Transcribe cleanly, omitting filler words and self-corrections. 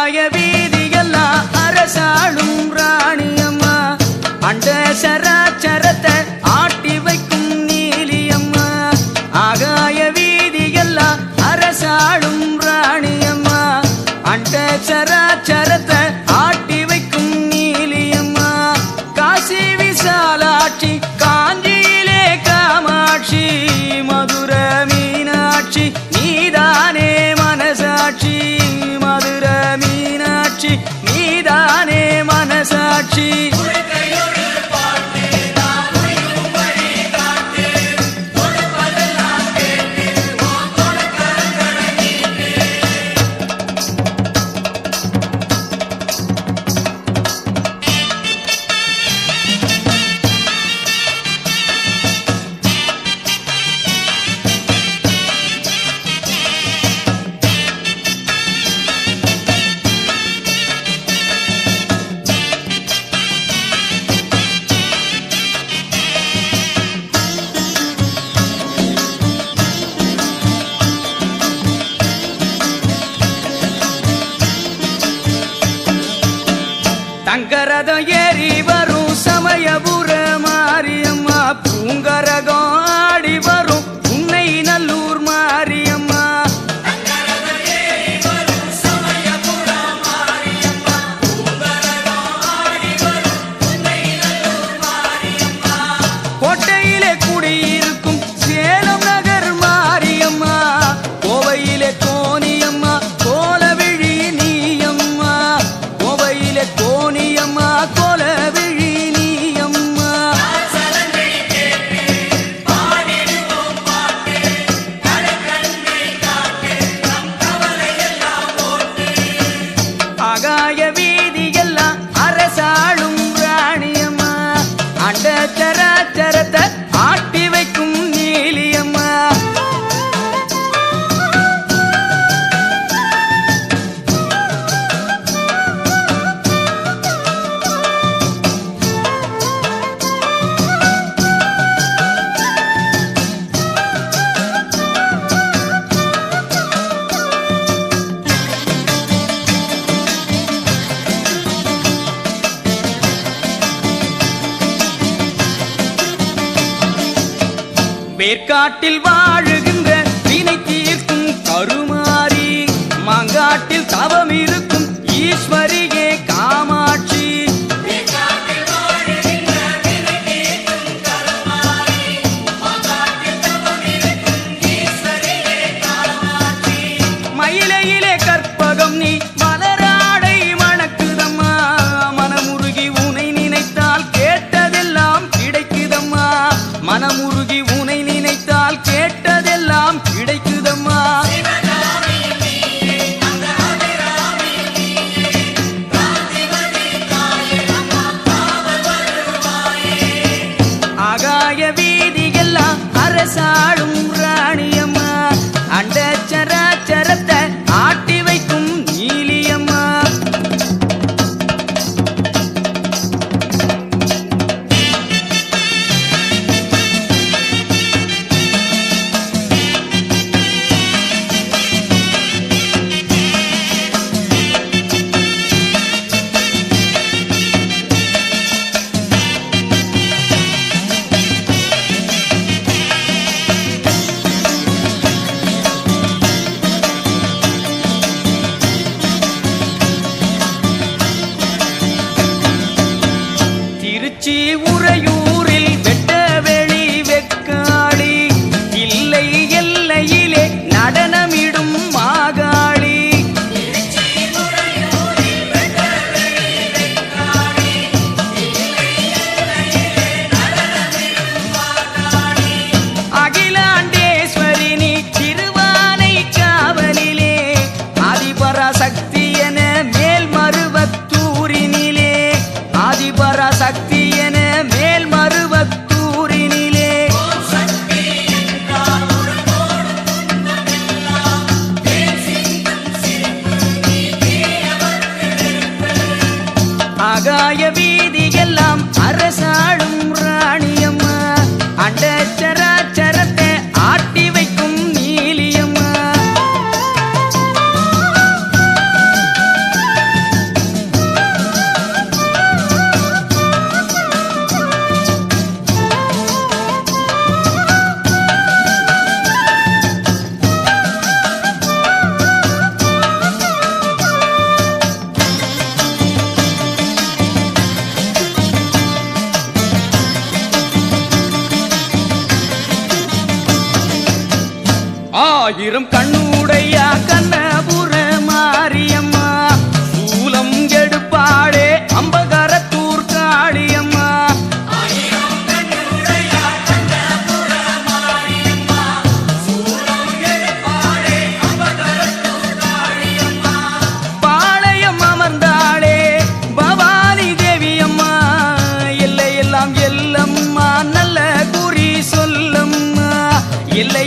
ஆகாய வீதியெல்லாம் அரசாளும் ராணியம்மா அண்ட சராச்சரத்தை ஆட்டி வைக்கும் நீலியம்மா ஆகாய வீதியெல்லாம் அரசாளும் ராணியம்மா அண்ட சராச்சரத்தை ஆட்டி வைக்கும் நீலியம்மா காசி விசாலாட்சி காஞ்சியிலே காமாட்சி மதுர மீனாட்சி நீதானே மனசாட்சி மதுர மீனாட்சி நீதானே மனசாட்சி தங்கரதம் ஏறி வரும் சமயபுர மாரியம்மா பூங்கரகம் ஆடி வரும் உன்னை நல்லூர் மாரியம்மா கோட்டையிலே குடியிருக்கும் சேலம் நகர் மாரியம்மா கோவையிலே கோனியம்மா கோலவிழி நீயம்மா கோவையிலே கோனியம்மா கோலவிழி நீயம்மா ஆகாய வீதியெல்லாம் அரசாளும் ராணியம்மா அண்ட சராச்சரத்தை ஆட்டி வைக்கும் நீலியம்மா வேர்க்காட்டில் வாழுகின்ற வினை தீர்க்கும் கருமாரி மாங்காட்டில் தவம் இருக்கும் ஈஸ்வரியே காமாட்சி மயிலையிலே கற்பகம் நீ மலராடை மணக்குதம்மா மனமுருகி உனை நினைத்தால் கேட்டதெல்லாம் கிடைக்குதம்மா மனமுருகி உனை நினைத்தால் கேட்டதெல்லாம் கிடைக்குதம்மா ஆயிரம் கண்ணுடையா கண்ணபுர மாரியம்மா சூலம் எடுப்பாளே அம்பகரத்தூர் காளியம்மா பாளையம் அமர்ந்தாளே பவானி தேவியம்மா எல்லையெல்லாம் எல்லம்மா நல்ல குறி சொல்லம்மா எல்லை